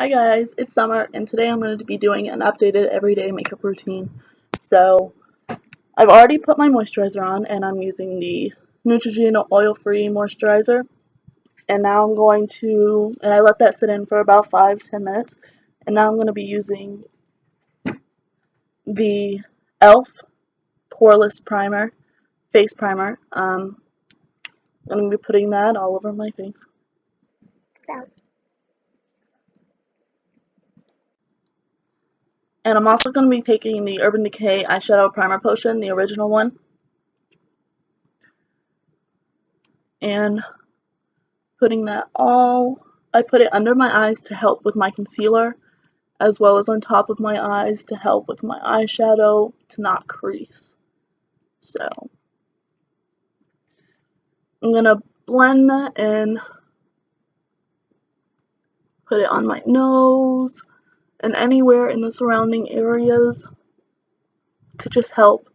Hi guys, it's Summer, and today I'm going to be doing an updated everyday makeup routine. So, I've already put my moisturizer on, and I'm using the Neutrogena oil-free moisturizer. And now I'm going to, and I let that sit in for about 5-10 minutes. And now I'm going to be using the e.l.f. Poreless Primer, Face Primer. I'm going to be putting that all over my face. And I'm also going to be taking the Urban Decay Eyeshadow Primer Potion, the original one. And putting that I put it under my eyes to help with my concealer, as well as on top of my eyes to help with my eyeshadow to not crease. So, I'm going to blend that in, put it on my nose, and anywhere in the surrounding areas to just help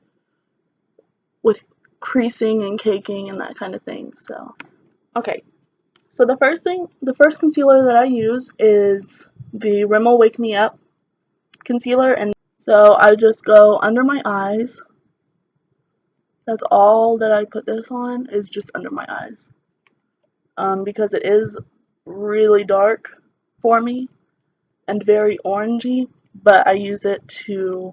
with creasing and caking and that kind of thing. So, okay. So the first concealer that I use is the Rimmel Wake Me Up concealer, and so I just go under my eyes. That's all that I put this on, is just under my eyes. Because it is really dark for me and very orangey, but I use it to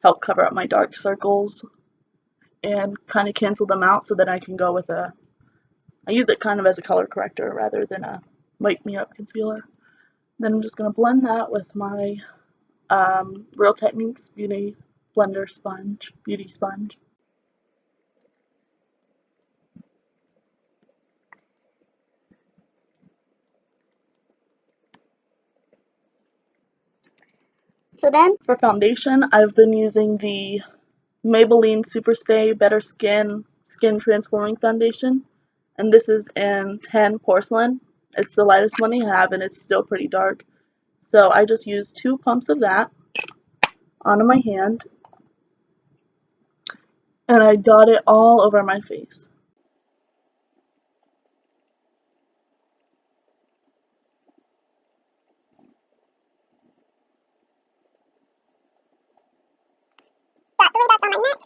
help cover up my dark circles and kind of cancel them out so that I can go with I use it kind of as a color corrector rather than a Wake Me Up concealer. Then I'm just going to blend that with my Real Techniques Beauty Blender Sponge, Beauty Sponge. So then, for foundation, I've been using the Maybelline Superstay Better Skin Transforming Foundation, and this is in 10 Porcelain. It's the lightest one I have, and it's still pretty dark. So I just use 2 pumps of that onto my hand, and I dot it all over my face. Got 3 dots on my neck,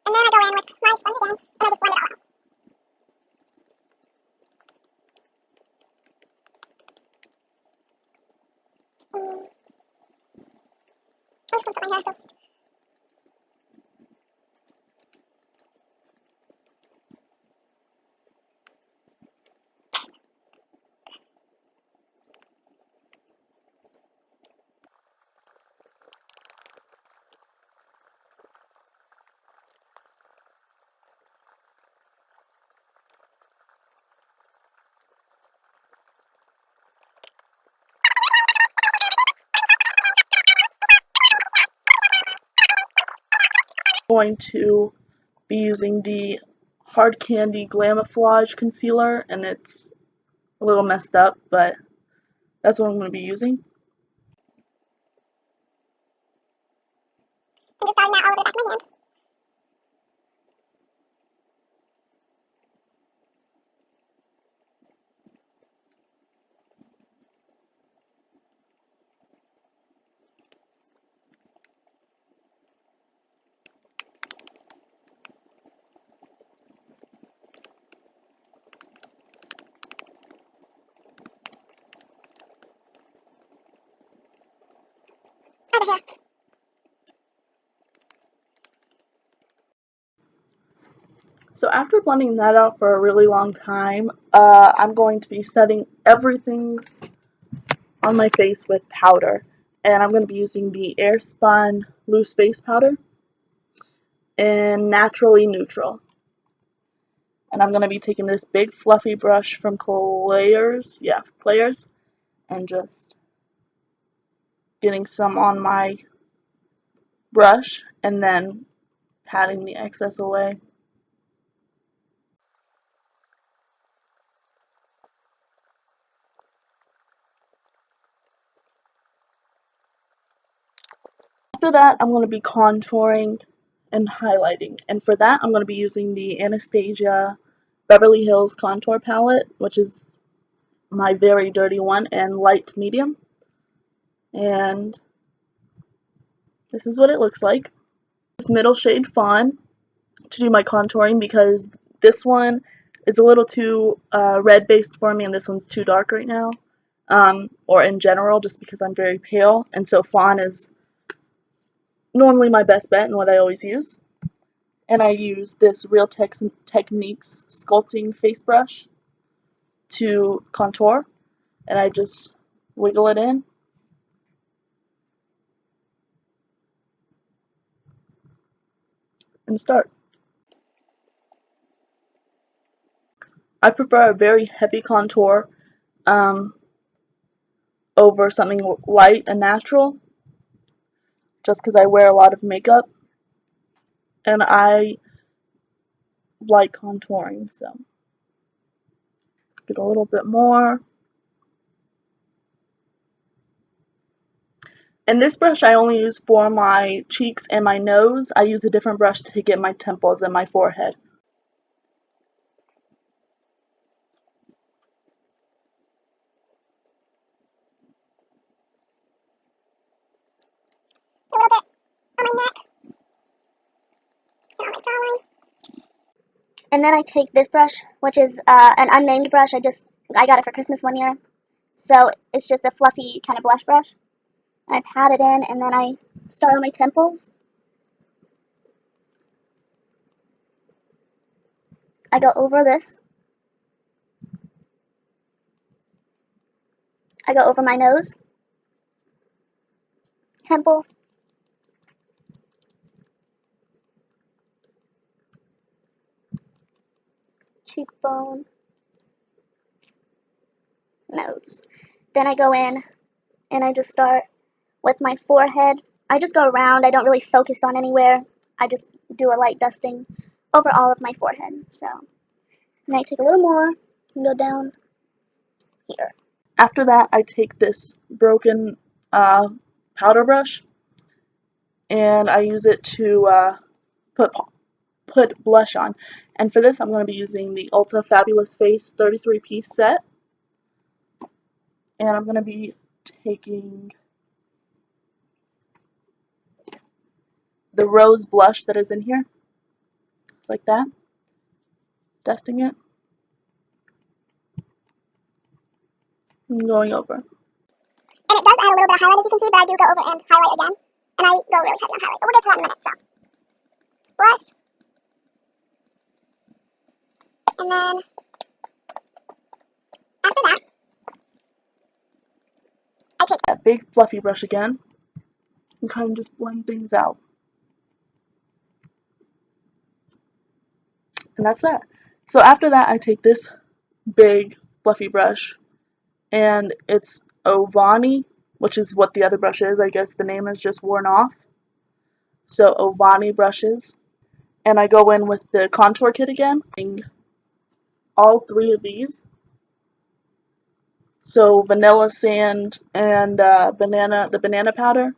and then I go in with my sponge again, and I just blend it all out. I'm just going to put my hair through. I'm going to be using the Hard Candy Glamouflage concealer, and it's a little messed up, but that's what I'm going to be using. I'm just dotting that all over the back of my hand. Over here. So after blending that out for a really long time, I'm going to be setting everything on my face with powder. And I'm going to be using the Airspun Loose Face Powder in Naturally Neutral. And I'm going to be taking this big fluffy brush from Players, and just getting some on my brush and then patting the excess away. After that, I'm going to be contouring and highlighting. And for that, I'm going to be using the Anastasia Beverly Hills Contour Palette, which is my very dirty one, and light medium. And this is what it looks like. This middle shade Fawn to do my contouring because this one is a little too red based for me and this one's too dark right now. Or in general, just because I'm very pale, and so Fawn is normally my best bet and what I always use. And I use this Real Techniques sculpting face brush to contour, and I just wiggle it in. And start. I prefer a very heavy contour um, over something light and natural, just because I wear a lot of makeup, and I like contouring, so get a little bit more. And this brush I only use for my cheeks and my nose. I use a different brush to get my temples and my forehead. A little bit on my neck and on my jawline. And then I take this brush, which is an unnamed brush. I got it for Christmas one year. So it's just a fluffy kind of blush brush. I pat it in and then I start on my temples. I go over this. I go over my nose, temple, cheekbone, nose. Then I go in and I just start with my forehead. I just go around. I don't really focus on anywhere. I just do a light dusting over all of my forehead. So, and I take a little more and go down here. After that, I take this broken powder brush and I use it to put blush on. And for this, I'm going to be using the Ulta Fabulous Face 33-piece set. And I'm going to be taking the rose blush that is in here, just like that, dusting it, and going over. And it does add a little bit of highlight, as you can see, but I do go over and highlight again. And I go really heavy on highlight, but we'll get to that in a minute, so. Blush. And then, after that, I take That big fluffy brush again, and kind of just blend things out. And that's that. So after that, I take this big fluffy brush, and it's Ovani, which is what the other brush is. I guess the name is just worn off. So Ovani brushes. And I go in with the contour kit again. All three of these. So vanilla sand and the banana powder.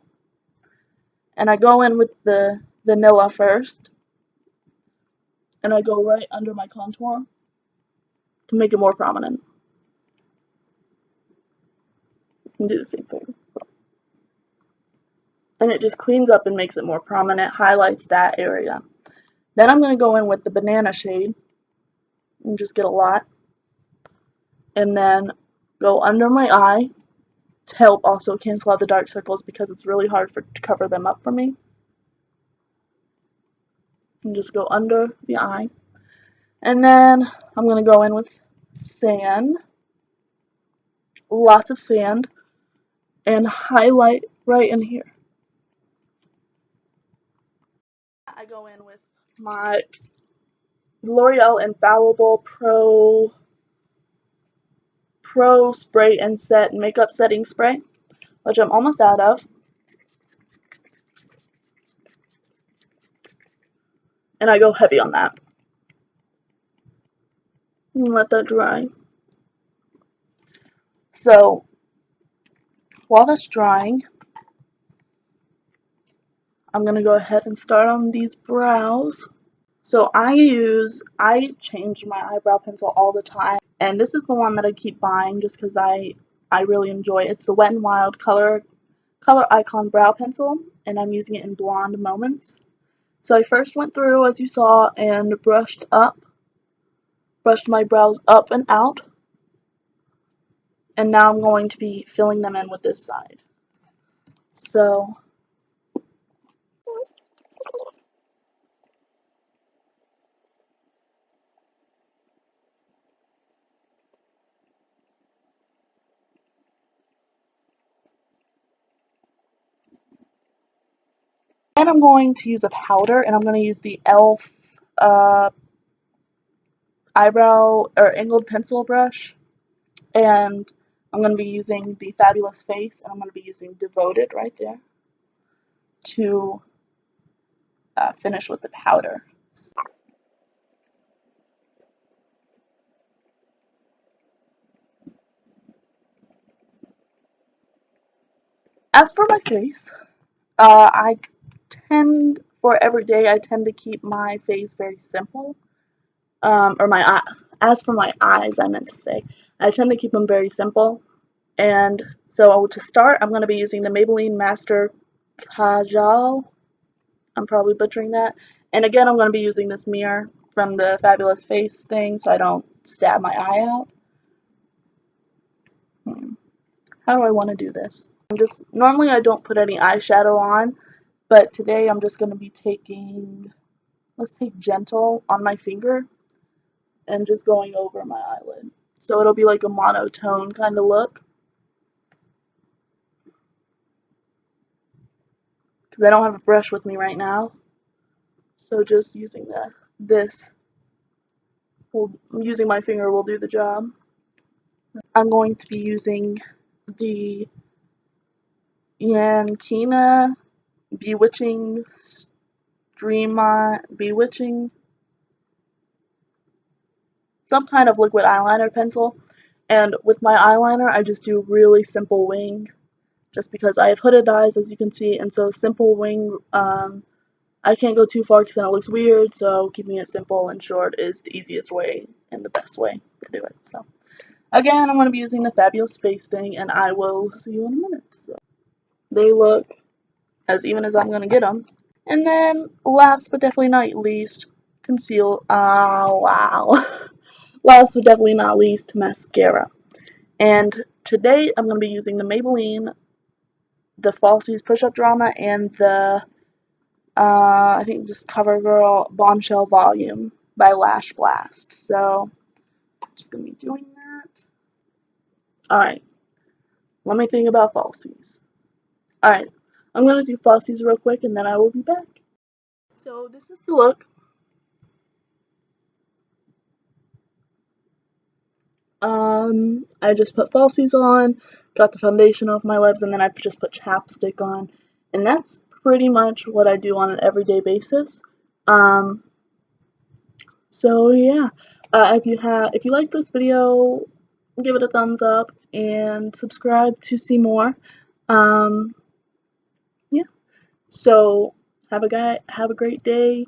And I go in with the vanilla first. And I go right under my contour to make it more prominent. You can do the same thing. And it just cleans up and makes it more prominent, highlights that area. Then I'm going to go in with the banana shade and just get a lot. And then go under my eye to help also cancel out the dark circles because it's really hard to cover them up for me. And just go under the eye. And then I'm going to go in with sand, lots of sand, and highlight right in here. I go in with my L'Oreal Infallible Pro Spray and Set Makeup Setting Spray, which I'm almost out of. And I go heavy on that. And let that dry. So, while that's drying, I'm going to go ahead and start on these brows. So I change my eyebrow pencil all the time. And this is the one that I keep buying just because I really enjoy it. It's the Wet n Wild color Color Icon brow pencil, and I'm using it in Blonde Moments. So I first went through, as you saw, and brushed my brows up and out, and now I'm going to be filling them in with this side. So and I'm going to use a powder, and I'm going to use the e.l.f. Eyebrow or angled pencil brush, and I'm going to be using the Fabulous Face, and I'm going to be using Devoted right there to finish with the powder. As for my face, I tend, for every day, I tend to keep my face very simple. Or my eye. As for my eyes, I meant to say, I tend to keep them very simple. And so to start, I'm going to be using the Maybelline Master Kajal. I'm probably butchering that. And again, I'm going to be using this mirror from the Fabulous Face thing so I don't stab my eye out. How do I want to do this? Normally I don't put any eyeshadow on, but today I'm just going to be taking, let's take Gentle on my finger and just going over my eyelid. So it'll be like a monotone kind of look. Because I don't have a brush with me right now. So just using using my finger will do the job. I'm going to be using the Yankina Bewitching, some kind of liquid eyeliner pencil. And with my eyeliner, I just do really simple wing, just because I have hooded eyes, as you can see, and so simple wing, I can't go too far because then it looks weird, so keeping it simple and short is the easiest way and the best way to do it. So again, I'm going to be using the Fabulous Face thing, and I will see you in a minute. So they look as even as I'm going to get them. And then, last but definitely not least, conceal. Oh, wow. Last but definitely not least, mascara. And today, I'm going to be using the Maybelline, the Falsies Push-Up Drama, and the, I think this CoverGirl Bombshell Volume by Lash Blast. So, I'm just going to be doing that. Alright, let me think about Falsies. Alright, I'm going to do Falsies real quick, and then I will be back. So, this is the look. I just put falsies on, got the foundation off my lips, and then I just put chapstick on. And that's pretty much what I do on an everyday basis. Um, so yeah, if you like this video, give it a thumbs up and subscribe to see more. Um, yeah. So have a great day.